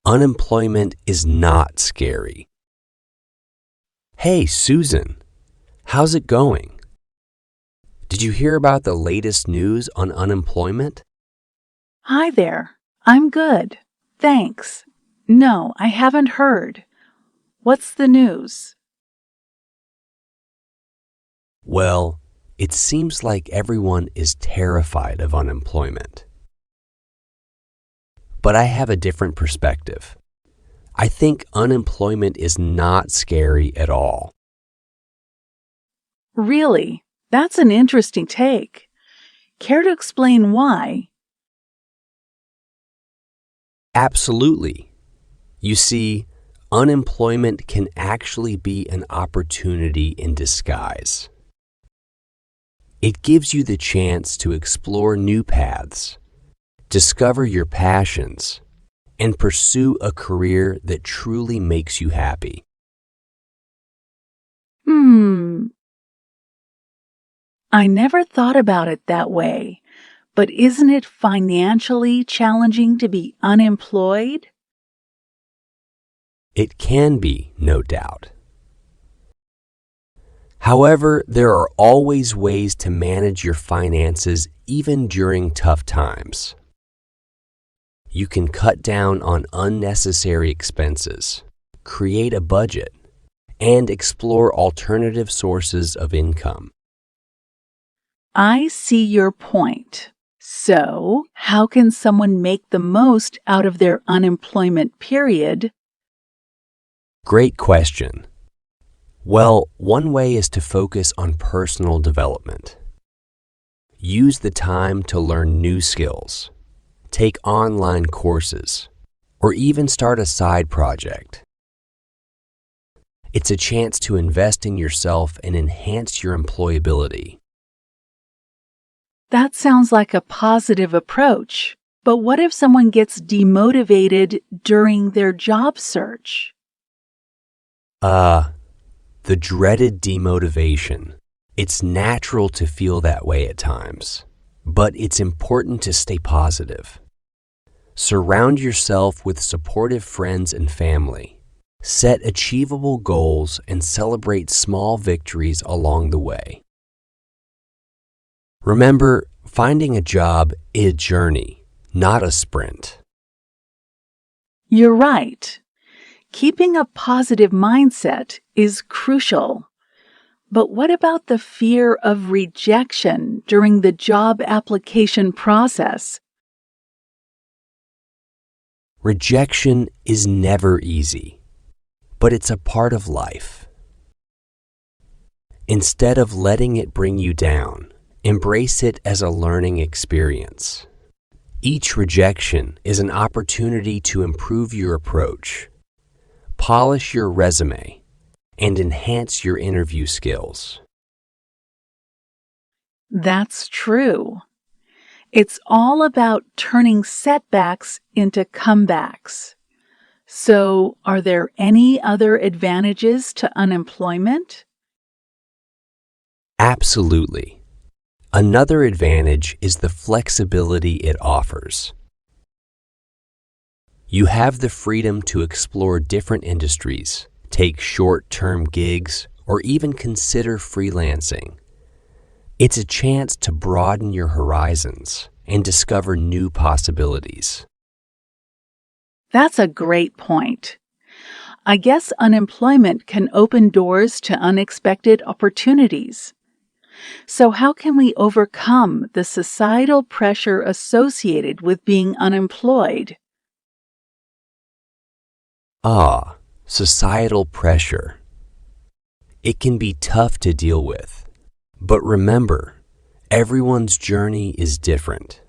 Unemployment is not scary. Hey, Susan, how's it going? Did you hear about the latest news on unemployment? Hi there. I'm good. Thanks. No, I haven't heard. What's the news? Well, it seems like everyone is terrified of unemployment. But I have a different perspective. I think unemployment is not scary at all. Really? That's an interesting take. Care to explain why? Absolutely. You see, unemployment can actually be an opportunity in disguise. It gives you the chance to explore new paths, discover your passions, and pursue a career that truly makes you happy. I never thought about it that way, but isn't it financially challenging to be unemployed? It can be, no doubt. However, there are always ways to manage your finances even during tough times. You can cut down on unnecessary expenses, create a budget, and explore alternative sources of income. I see your point. So, how can someone make the most out of their unemployment period? Great question. Well, one way is to focus on personal development. Use the time to learn new skills, take online courses, or even start a side project. It's a chance to invest in yourself and enhance your employability. That sounds like a positive approach. But what if someone gets demotivated during their job search? The dreaded demotivation. It's natural to feel that way at times, but it's important to stay positive. Surround yourself with supportive friends and family. Set achievable goals and celebrate small victories along the way. Remember, finding a job is a journey, not a sprint. You're right. Keeping a positive mindset is crucial. But what about the fear of rejection during the job application process? Rejection is never easy, but it's a part of life. Instead of letting it bring you down, embrace it as a learning experience. Each rejection is an opportunity to improve your approach, polish your resume, and enhance your interview skills. That's true. It's all about turning setbacks into comebacks. So, are there any other advantages to unemployment? Absolutely. Another advantage is the flexibility it offers. You have the freedom to explore different industries, take short-term gigs, or even consider freelancing. It's a chance to broaden your horizons and discover new possibilities. That's a great point. I guess unemployment can open doors to unexpected opportunities. So, how can we overcome the societal pressure associated with being unemployed? Societal pressure. It can be tough to deal with, but remember, everyone's journey is different.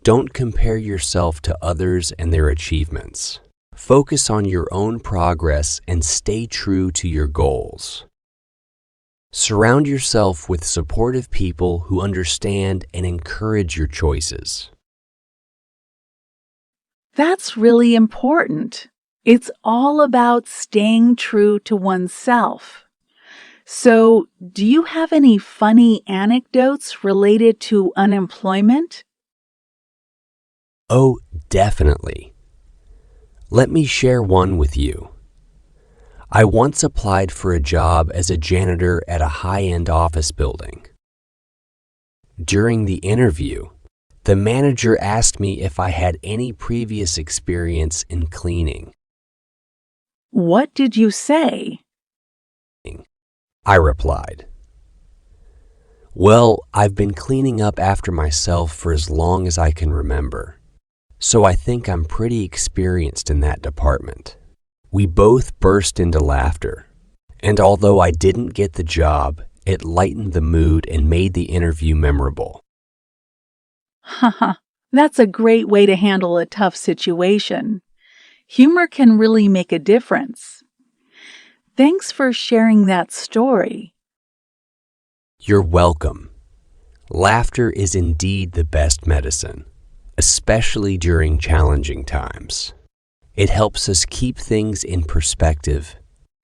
Don't compare yourself to others and their achievements. Focus on your own progress and stay true to your goals. Surround yourself with supportive people who understand and encourage your choices. That's really important. It's all about staying true to oneself. So, do you have any funny anecdotes related to unemployment? Oh, definitely. Let me share one with you. I once applied for a job as a janitor at a high-end office building. During the interview, the manager asked me if I had any previous experience in cleaning. What did you say? I replied, "Well, I've been cleaning up after myself for as long as I can remember, so I think I'm pretty experienced in that department." We both burst into laughter, and although I didn't get the job, it lightened the mood and made the interview memorable. Haha, that's a great way to handle a tough situation. Humor can really make a difference. Thanks for sharing that story. You're welcome. Laughter is indeed the best medicine, especially during challenging times. It helps us keep things in perspective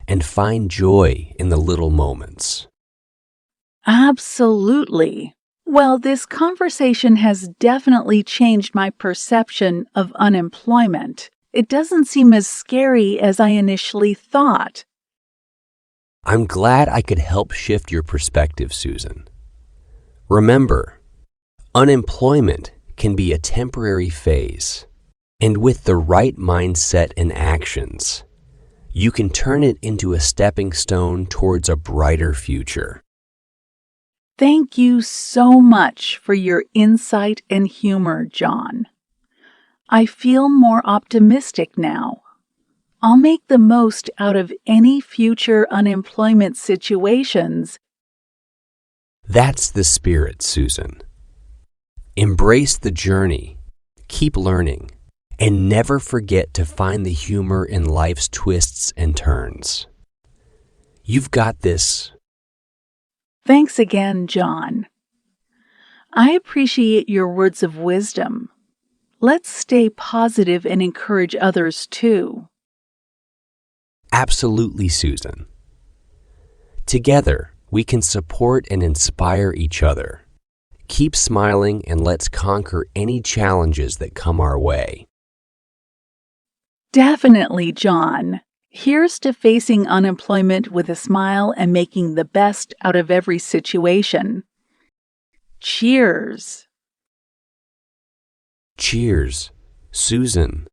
and find joy in the little moments. Absolutely. Well, this conversation has definitely changed my perception of unemployment. It doesn't seem as scary as I initially thought. I'm glad I could help shift your perspective, Susan. Remember, unemployment can be a temporary phase, and with the right mindset and actions, you can turn it into a stepping stone towards a brighter future. Thank you so much for your insight and humor, John. I feel more optimistic now. I'll make the most out of any future unemployment situations. That's the spirit, Susan. Embrace the journey, keep learning, and never forget to find the humor in life's twists and turns. You've got this. Thanks again, John. I appreciate your words of wisdom. Let's stay positive and encourage others too. Absolutely, Susan. Together, we can support and inspire each other. Keep smiling and let's conquer any challenges that come our way. Definitely, John. Here's to facing unemployment with a smile and making the best out of every situation. Cheers. Cheers, Susan.